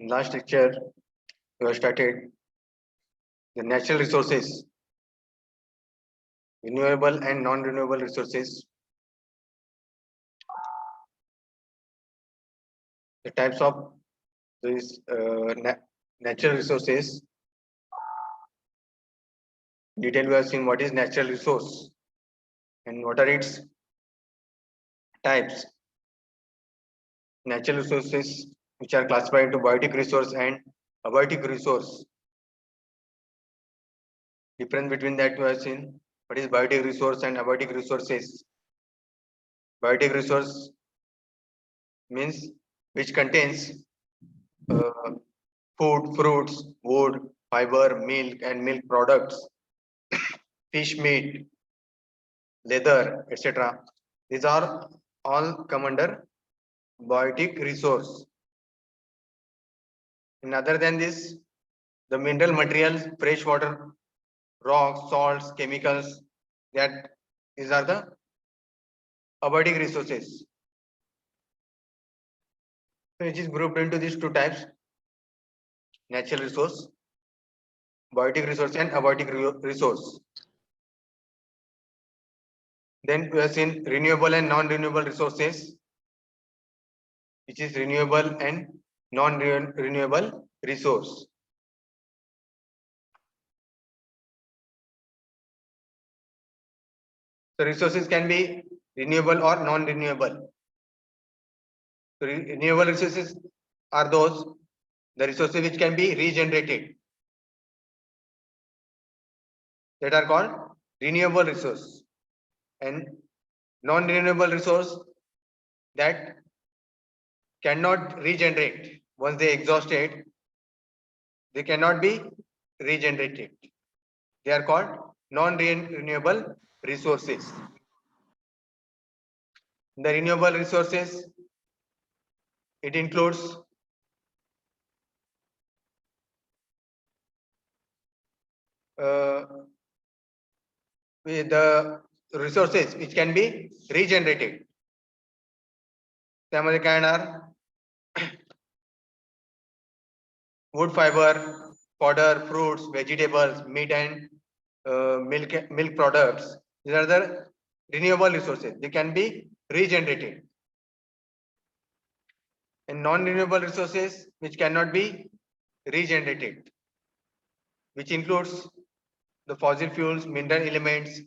In last lecture, we have started the natural resources, renewable and non-renewable resources, the types of these natural resources. In detail, we have seen what is natural resource and what are its types. Natural resources, which are classified into biotic resource and abiotic resource. Difference between that we have seen what is biotic resource and abiotic resources. Biotic resource means which contains food, fruits, wood, fiber, milk and milk products, fish meat, leather, etc. These are all come under biotic resource. And other than this, the mineral materials, fresh water, rocks, salts, chemicals, that these are the abiotic resources. So it is grouped into these two types: natural resource, biotic resource and abiotic resource. Then we have seen renewable and non-renewable resources, which is renewable and non-renewable resource. So resources can be renewable or non-renewable. So renewable resources are the resources which can be regenerated, that are called renewable resource, and non-renewable resource that cannot regenerate. Once they exhausted, they cannot be regenerated. They are called non-renewable resources. The renewable resources, it includes the resources which can be regenerated. त्यामध्ये काय येणार? Wood fiber, fodder, fruits, vegetables, meat and milk products. These are the renewable resources. They can be regenerated. And non-renewable resources which cannot be regenerated, which includes the fossil fuels, mineral elements.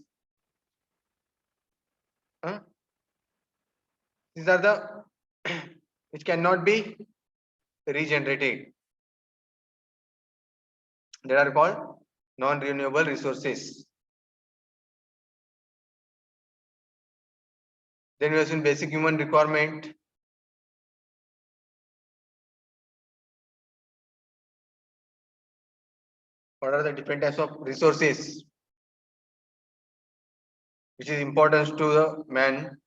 These are the which cannot be regenerated. They are called non-renewable resources. Then we have seen basic human requirement. What are the different types of resources which is important to the man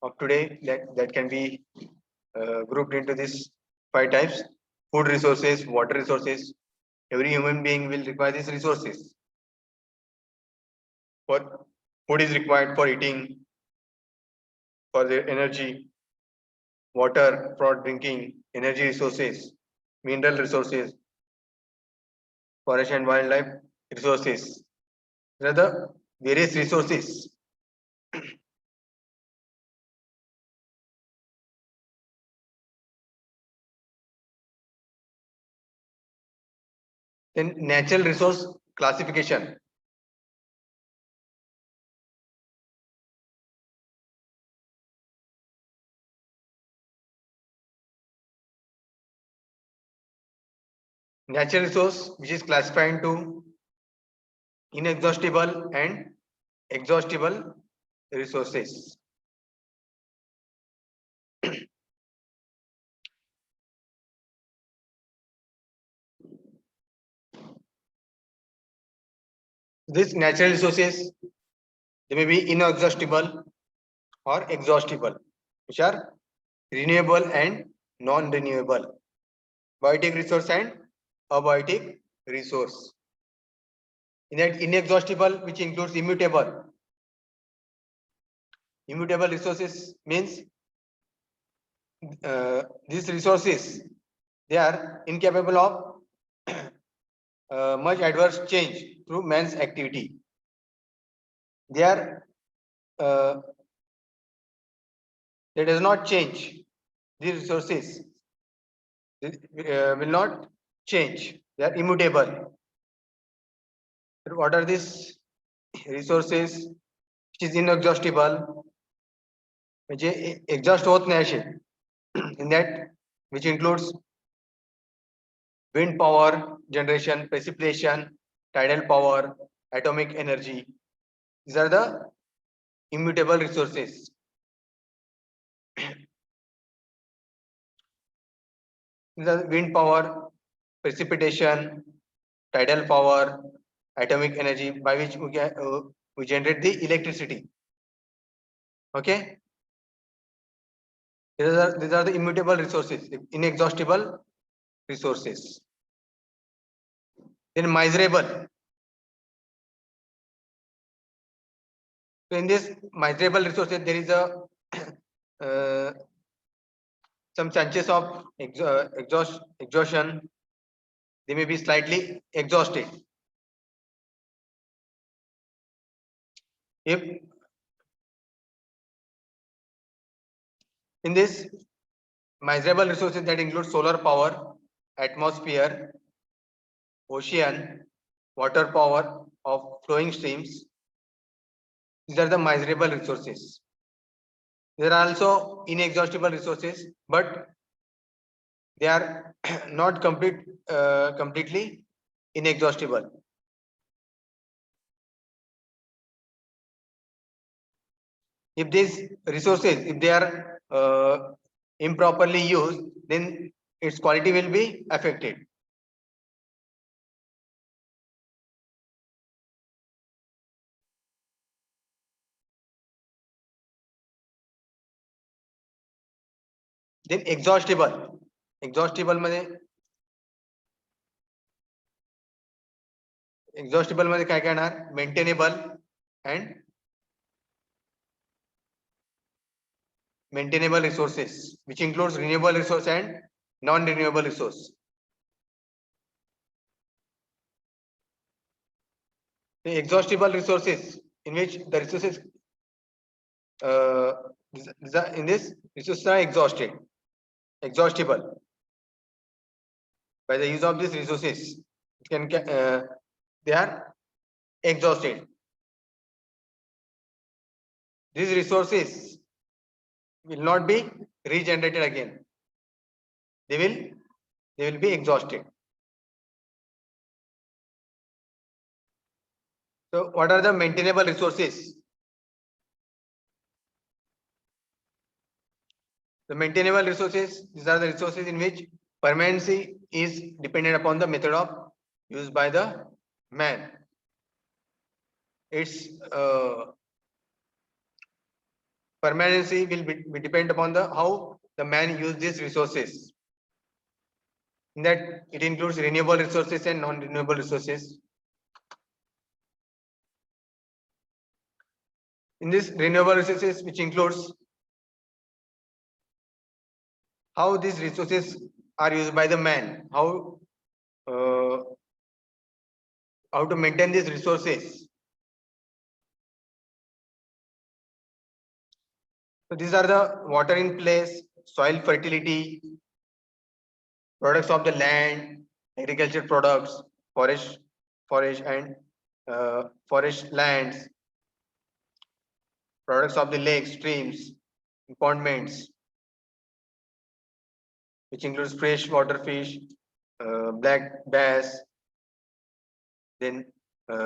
of today, that can be grouped into these 5 types: food resources, water resources. Every human being will require these resources. For food is required for eating, for the energy, water for drinking, energy resources, mineral resources, forest and wildlife resources. These are the various resources. Then natural resource classification. Natural resource which is classified into inexhaustible and exhaustible resources. These natural resources, they may be inexhaustible or exhaustible, which are renewable and non-renewable, biotic resource and abiotic resource. In that inexhaustible, which includes immutable. Immutable resources means these resources They are incapable of much adverse change through man's activity. They are they does not change. These resources will not change. They are immutable. What are these resources? Which is inexhaustible. म्हणजे exhaust होत नाही असे. In that, which includes wind power generation, precipitation, tidal power, atomic energy. These are the immutable resources. These are wind power, precipitation, tidal power, atomic energy, by which we generate the electricity. Okay. These are the immutable resources, inexhaustible resources. Then miserable. So in this miserable resources, there is a some chances of exhaustion. They may be slightly exhausted. If in this miserable resources that include solar power, atmosphere, ocean, water power of flowing streams. These are the miserable resources. There are also inexhaustible resources, but they are not completely inexhaustible. If these resources, if they are improperly used, then its quality will be affected. Then exhaustible मध्ये काय काय येणार? Maintainable and maintainable resources, which includes renewable resource and non-renewable resource. The exhaustible resources, in which the resources in this resources are exhaustible. By the use of these resources, they are exhausted. These resources will not be regenerated again. They will be exhausted. So what are the maintainable resources? The maintainable resources, these are the resources in which permanency is dependent upon the method of use by the man. Its permanency will be depend upon the how the man use these resources. In that, it includes renewable resources and non-renewable resources. In this renewable resources, which includes how these resources are used by the man, how to maintain these resources. So these are the water in place, soil fertility, products of the land, agriculture products, forest and forest lands, products of the lakes, streams, pondments, which includes freshwater fish, black bass, then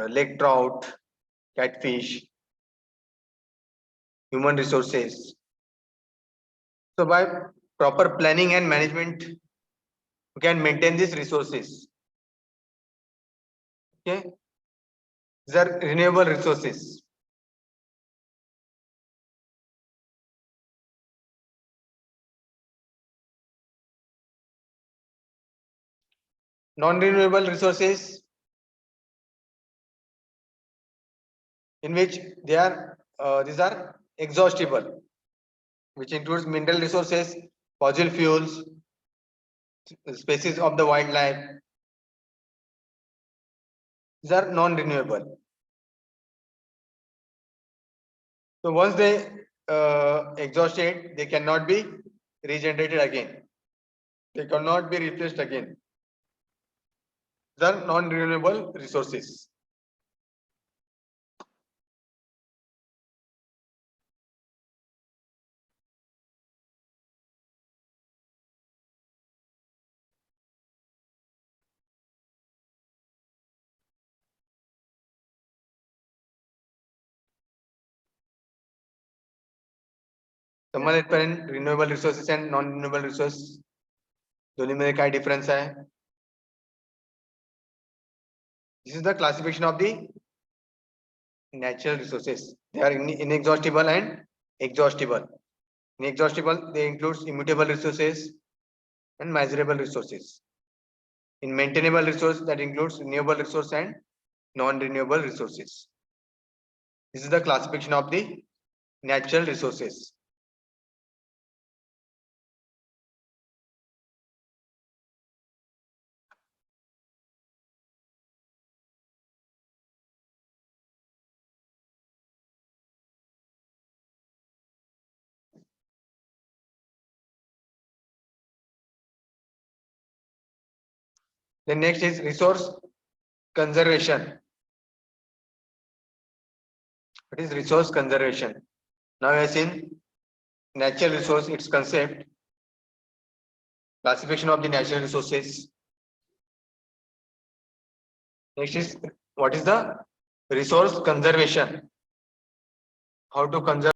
lake trout, catfish, human resources. So by proper planning and management, we can maintain these resources. Okay, these are renewable resources. Non-renewable resources, in which they are these are exhaustible, which includes mineral resources, fossil fuels, species of the wildlife. These are non-renewable. So once they exhausted, they cannot be regenerated again. They cannot be replaced again. These are non-renewable resources. पर्यंत renewable resources and non renewable resource दोन्हीमध्ये काय difference आहे? This is the classification of the natural resources. They are inexhaustible and exhaustible. Inexhaustible, they includes immutable resources and measurable resources. In maintainable resource, that includes renewable resource and non-renewable resources. This is the classification of the natural resources. The next is resource conservation. What is resource conservation? Now, as in natural resource, its concept, classification of the natural resources. Next is what is the resource conservation? How to conserve